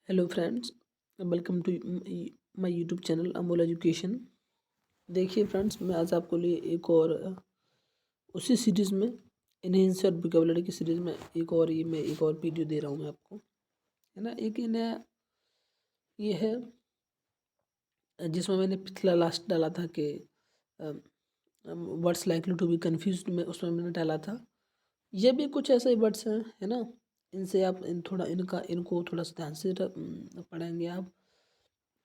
Hello friends, welcome to my YouTube channel Amol education. देखिए friends, मैं आज आपको लिए एक और उसी सीरीज़ में इनहेंस और वोकैबुलरी की सीरीज़ में एक और वीडियो दे रहा हूँ मैं आपको, है ना। एक ये नया ये है जिसमें मैंने पिछला लास्ट डाला था कि words likely to be confused में, उसमें मैंने डाला था। ये भी कुछ ऐसे ही वर्ड्स हैं, है ना। इनसे आप इनको थोड़ा सा ध्यान से पढ़ेंगे आप।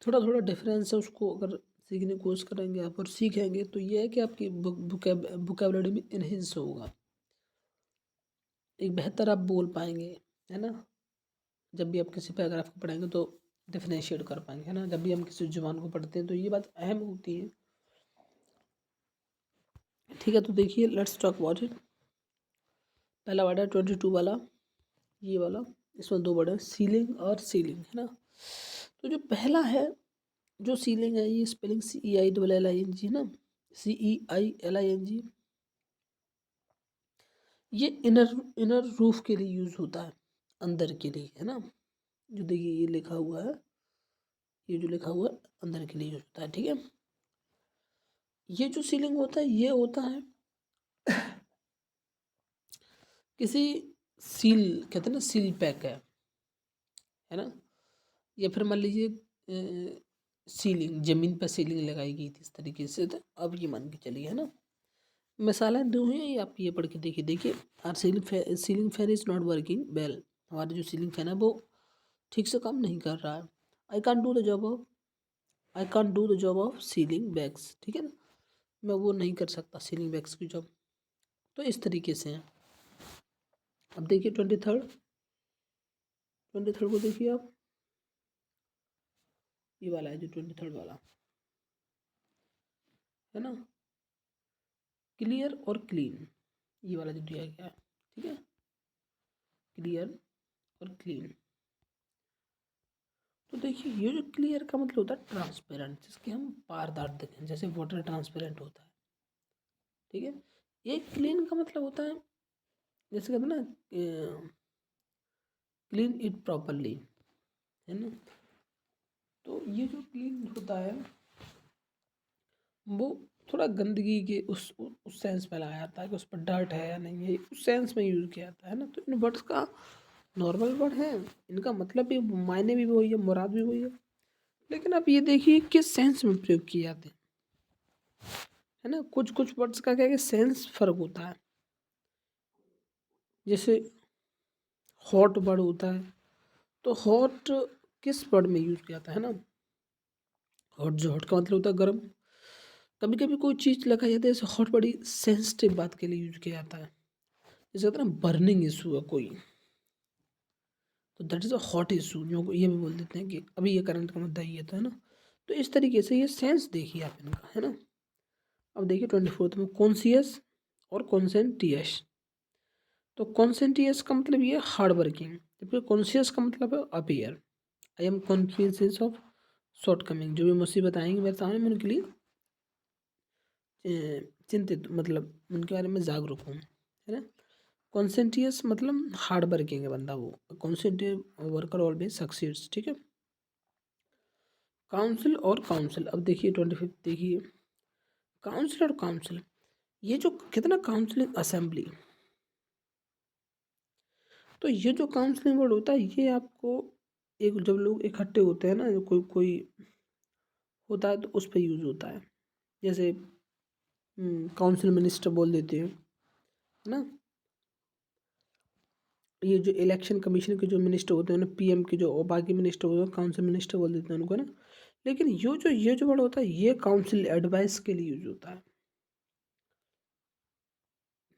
थोड़ा थोड़ा डिफरेंस है, उसको अगर सीखने की कोशिश करेंगे आप और सीखेंगे तो ये है कि आपकी वोकैबुलरी में इनहेंस होगा, एक बेहतर आप बोल पाएंगे, है ना। जब भी आप किसी पैराग्राफ को पढ़ेंगे तो डिफरेंशिएट कर पाएंगे, है ना। जब भी हम किसी जुबान को पढ़ते हैं तो ये बात अहम होती है। ठीक है, तो देखिए लेट्स टॉक अबाउट इट। पहला वर्ड है 22 वाला, ये वाला। इसमें दो वर्ड है, सीलिंग और सीलिंग, है ना। तो जो पहला है, जो सीलिंग है, ये स्पेलिंग CEILLING है ना, CEILING। ये इनर इनर रूफ के लिए यूज होता है, अंदर के लिए, है ना। जो देखिए ये लिखा हुआ है, ये जो लिखा हुआ है अंदर के लिए यूज होता है, ठीक है। ये जो सीलिंग होता है ये होता है किसी सील, कहते हैं ना, सील पैक है ना। या फिर मान लीजिए सीलिंग, जमीन पर सीलिंग लगाई गई थी इस तरीके से, तो अब ये मान के चलिए, है ना। मिसालें दो हैं, ये आप ये पढ़ के देखिए। देखिए, our ceiling fan is not working well. हमारा जो सीलिंग फैन है वो ठीक से काम नहीं कर रहा है। I can do the job of I can do the job of sealing bags, ठीक है ना। मैं वो नहीं कर सकता सीलिंग बैग्स की जॉब। तो इस तरीके से है। अब देखिए 23rd को देखिए आप, ये वाला है जो 23rd वाला, है ना। क्लियर और क्लीन, ये वाला जो दिया गया है, ठीक है। क्लियर और क्लीन। तो देखिए, ये जो क्लियर का मतलब होता है ट्रांसपेरेंट, जिसके हम पारदर्शी देखें, जैसे वाटर ट्रांसपेरेंट होता है, ठीक है। ये क्लीन का मतलब होता है, जैसे कहते हैं ना, क्लीन इट प्रॉपरली, है ना। तो ये जो क्लीन होता है वो थोड़ा गंदगी के उस सेंस में लाया जाता है कि उस पर डर्ट है या नहीं है, उस सेंस में यूज़ किया जाता है ना। तो इन वर्ड्स का नॉर्मल वर्ड है, इनका मतलब भी, मायने भी वही है, मुराद भी वही है, लेकिन आप ये देखिए किस सेंस में प्रयोग किए जाते हैं, है ना। कुछ कुछ वर्ड्स का क्या है कि सेंस फर्क होता है। जैसे हॉट वर्ड होता है, तो हॉट किस वर्ड में यूज़ किया जाता है ना। हॉट, जो हॉट का मतलब होता है गर्म। कभी कभी कोई चीज़ लिखा जाता है, जैसे हॉट बड़ी सेंसिटिव बात के लिए यूज किया जाता है। जैसे कहते हैं ना, बर्निंग इशू है कोई, तो that is a hot issue, जो ये भी बोल देते हैं कि अभी ये करंट का मुद्दा ये था, है ना। तो इस तरीके से ये सेंस देखिए आप इनका, है ना। अब देखिए 24th में कॉन्सियस और कॉन्सेंटियस। तो कॉन्सेंटियस का मतलब ये हार्ड वर्किंग, जबकि कॉन्सियस का मतलब है appear. I am conscious of shortcoming, जो भी मुसीबत आएंगी मेरे सामने, मैं उनके लिए चिंतित, मतलब उनके बारे में जागरूक हूँ, है ना। कॉन्सेंटियस मतलब हार्ड वर्किंग है बंदा, वो कॉन्सेंट्रेट वर्कर ऑलवेज सक्सीड्स, ठीक है। काउंसिल और काउंसिल, अब देखिए 25th देखिए, काउंसिल और काउंसिल। ये जो कितना काउंसलिंग असेंबली, तो ये जो काउंसलिंग वर्ड होता है ये आपको, एक जब लोग इकट्ठे होते हैं ना, जो कोई कोई होता है तो उस पर यूज होता है। जैसे काउंसिल मिनिस्टर बोल देते हैं, है ना। ये जो इलेक्शन कमीशन के जो मिनिस्टर होते हैं ना, PM के जो, और बाकी मिनिस्टर होते हैं काउंसिल मिनिस्टर बोल देते हैं उनको, ना। लेकिन ये जो वर्ड होता है ये काउंसिल एडवाइस के लिए यूज होता है,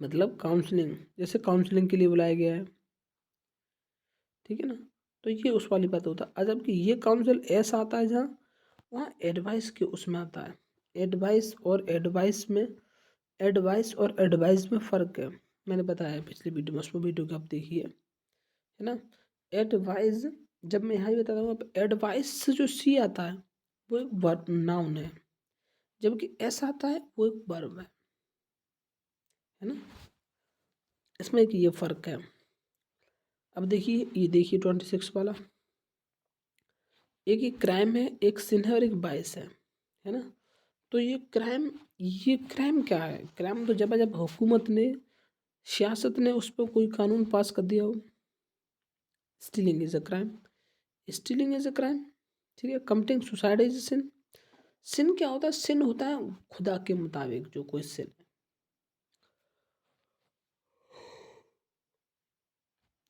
मतलब काउंसलिंग, जैसे काउंसलिंग के लिए बुलाया गया है, ठीक है ना। तो ये उस वाली बात होता है। जबकि ये काउंसिल ऐसा आता है जहाँ वहाँ एडवाइस के उसमें आता है। एडवाइस और एडवाइस में फ़र्क है, मैंने बताया पिछले वीडियो में, उसमें वीडियो को आप देखिए, है ना। एडवाइस, जब मैं यहाँ ही बताता हूँ, एडवाइस से जो सी आता है वो एक वर्ब नाउन है, जबकि एस आता है वो एक वर्ब है ना। इसमें एक ये फ़र्क है। अब देखिए, ये देखिए 26 वाला, एक क्राइम है, एक सिन है और एक बायस है ना। तो ये क्राइम क्या है? क्राइम तो जब हुकूमत ने, सियासत ने उस पर कोई कानून पास कर दिया हो। Stealing is a crime, stealing is a crime, ठीक है। कमिटिंग सुसाइड इज सिन। सिन क्या होता है? सिन होता है खुदा के मुताबिक जो कोई सिन है,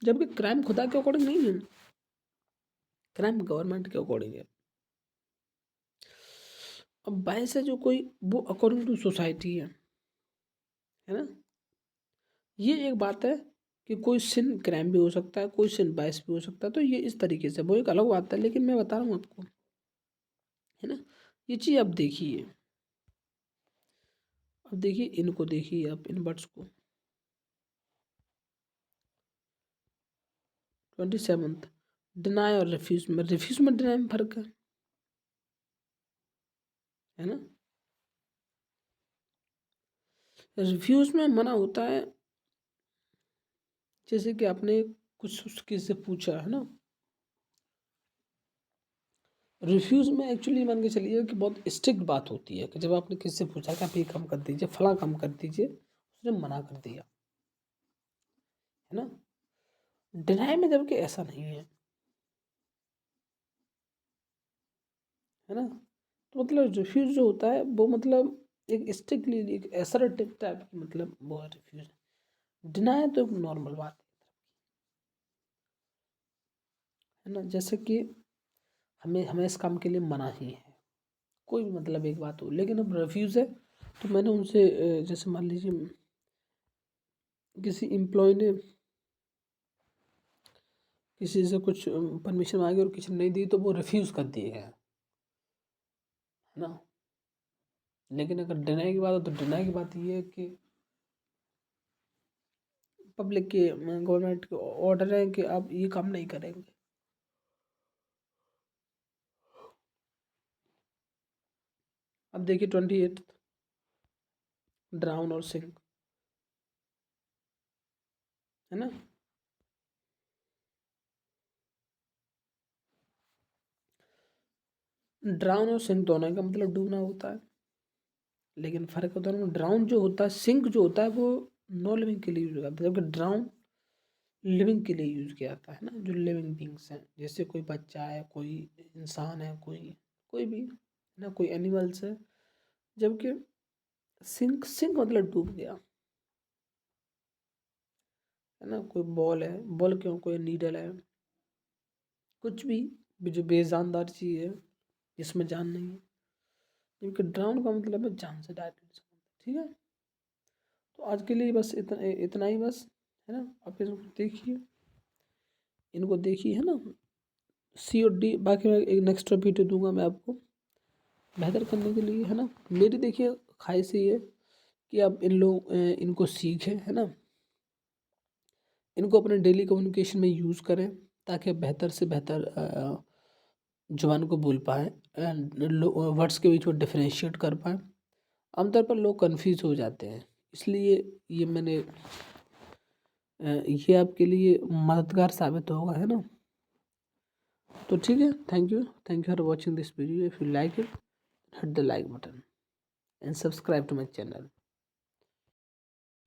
जबकि क्राइम खुदा के अकॉर्डिंग नहीं है, क्राइम गवर्नमेंट के अकॉर्डिंग है। अब बायस है जो कोई, वो अकॉर्डिंग टू सोसाइटी है ना। ये एक बात है कि कोई सिन क्राइम भी हो सकता है, कोई सिन बायस भी हो सकता है, तो ये इस तरीके से वो एक अलग बात है, लेकिन मैं बता रहा हूँ आपको, है ना। ये चीज़ आप देखिए, अब देखिए इनको, देखिए आप इन वर्ड्स को। 27 डिनाई और रिफ्यूज में डिनाई में फर्क है ना। रिफ्यूज में मना होता है, जैसे कि आपने कुछ उसके से पूछा है ना। रिफ्यूज में एक्चुअली मान के चलिए कि बहुत स्ट्रिक्ट बात होती है कि जब आपने किसी से पूछा कि आप ये काम कर दीजिए, फला काम कर दीजिए, उसने मना कर दिया, है ना। डिनाई में जबकि ऐसा नहीं है ना। तो मतलब रिफ्यूज जो होता है वो मतलब एक स्ट्रिक्टली एक असर्टिव टाइप की, मतलब वो है रिफ्यूज। डिनाई तो एक नॉर्मल बात है ना। जैसे कि हमें हमें इस काम के लिए मना ही है, कोई भी मतलब एक बात हो, लेकिन अब रिफ्यूज़ है तो मैंने उनसे जैसे मान लीजिए किसी एम्प्लॉय ने किसी से कुछ परमिशन मांगी और किसी ने नहीं दी, तो वो रिफ्यूज़ कर दिए गए, है ना। लेकिन अगर डिनाई की बात हो तो डिनाई की बात ये है कि पब्लिक के, गवर्नमेंट के ऑर्डर है कि आप ये काम नहीं करेंगे। अब देखिए 28 ड्राउन और सिंक, है ना। ड्राउन और सिंक दोनों का मतलब डूबना होता है, लेकिन फ़र्क होता है। ड्राउन जो होता है, सिंक जो होता है वो नो लिविंग के लिए यूज होता है, जबकि ड्राउन लिविंग के लिए यूज़ किया जाता है ना, जो लिविंग बींग्स हैं, जैसे कोई बच्चा है, कोई इंसान है, कोई कोई भी ना, कोई एनिमल्स है। जबकि सिंक सिंक मतलब डूब गया, है ना। कोई बॉल है, बॉल क्यों, कोई नीडल है, कुछ भी जो बेजानदार चीज़ है जिसमें जान नहीं है। जबकि ड्राउन का मतलब है जान से डायरेक्ट संबंध, ठीक है। तो आज के लिए बस इतना इतना ही बस, है ना। आप इसको देखिए, इनको देखिए, है ना। COD, बाकी मैं एक नेक्स्ट वीडियो दूंगा मैं आपको बेहतर करने के लिए, है ना। मेरी देखिए ख्वाहिश ये है कि आप इनको सीखें, है ना, इनको अपने डेली कम्युनिकेशन में यूज़ करें, ताकि आप बेहतर से बेहतर ज़ुबान को बोल पाएँ एंड वर्ड्स के बीच में डिफरेंशिएट कर पाएँ। आमतौर पर लोग कन्फ्यूज़ हो जाते हैं, इसलिए ये मैंने ये आपके लिए मददगार साबित होगा, है ना। तो ठीक है, thank you for watching this video. If you like it, hit the like button and subscribe to my channel.